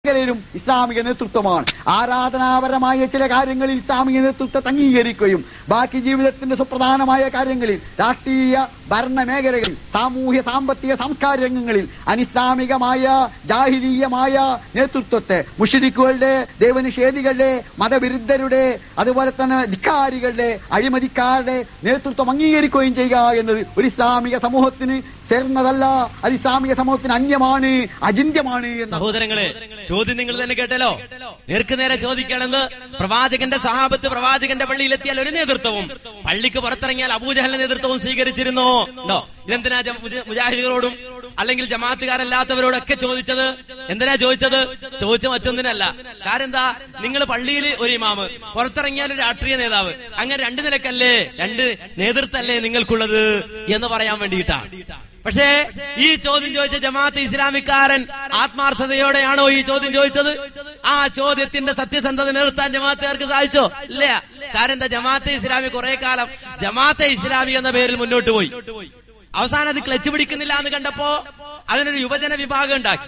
മേഖലയിലും ഇസ്ലാമിക നേതൃത്വമാണ്. ആരാധനാപരമായ ചില കാര്യങ്ങളിൽ ഇസ്ലാമിക നേതൃത്വത്തെ അംഗീകരിക്കുകയും ബാക്കി ജീവിതത്തിന്റെ സുപ്രധാനമായ കാര്യങ്ങളിൽ, രാഷ്ട്രീയ ഭരണ മേഖലകളിൽ, സാമൂഹ്യ സാമ്പത്തിക സാംസ്കാരിക രംഗങ്ങളിൽ അനിസ്ലാമികമായ ജാഹിലീയമായ നേതൃത്വത്തെ, മുശ്രിക്കുകളുടെ, ദൈവനിഷേധികളുടെ, മതവിരുദ്ധരുടെ, അതുപോലെ തന്നെ ധിക്കാരികളുടെ, അഴിമതിക്കാരുടെ നേതൃത്വം അംഗീകരിക്കുകയും ചെയ്യുക എന്നത് ഒരു ഇസ്ലാമിക സമൂഹത്തിന് ചേർന്നതല്ല. അത് ഇസ്ലാമിക സമൂഹത്തിന് അന്യമാണ്, അചിന്യമാണ്. സഹോദരങ്ങളെ, ചോദ്യം നിങ്ങൾ തന്നെ കേട്ടല്ലോ. നേർക്ക് നേരെ ചോദിക്കണമെന്ന് പ്രവാചകന്റെ സഹാബത്ത് പ്രവാചകന്റെ പള്ളിയിലെത്തിയാൽ ഒരു നേതൃത്വവും, പള്ളിക്ക് പുറത്തിറങ്ങിയാൽ അബൂജഹലിന്റെ നേതൃത്വവും സ്വീകരിച്ചിരുന്നോ? ഉണ്ടോ? ഇതെന്തിനാ മുജാഹിദുകളോടും അല്ലെങ്കിൽ ജമാഅത്തുകാരല്ലാത്തവരോടൊക്കെ ചോദിച്ചത്? എന്തിനാ ചോദിച്ചത്? ചോദിച്ച മറ്റൊന്നിനല്ല. കാരണം എന്താ? നിങ്ങൾ പള്ളിയിൽ ഒരു ഇമാമ്, പുറത്തിറങ്ങിയാൽ ഒരു രാഷ്ട്രീയ നേതാവ്, അങ്ങനെ രണ്ട് നിലക്കല്ലേ, രണ്ട് നേതൃത്വല്ലേ നിങ്ങൾക്കുള്ളത് എന്ന് പറയാൻ വേണ്ടിയിട്ടാണ്. പക്ഷേ ഈ ചോദ്യം ചോദിച്ച ജമാഅത്തെ ഇസ്ലാമിക്കാരൻ ആത്മാർത്ഥതയോടെയാണോ ഈ ചോദ്യം ചോദിച്ചത്? ആ ചോദ്യത്തിന്റെ സത്യസന്ധത നിർത്താൻ ജമാഅത്തുകാർക്ക് സാധിച്ചോ? ഇല്ല. കാരണം എന്താ? ജമാഅത്തെ ഇസ്ലാമി കുറെ കാലം ജമാഅത്തെ ഇസ്ലാമി എന്ന പേരിൽ മുന്നോട്ട് പോയി. അവസാനം അത് ക്ലച്ച് പിടിക്കുന്നില്ല എന്ന് കണ്ടപ്പോ അതിനൊരു യുവജന വിഭാഗം ഉണ്ടാക്കി.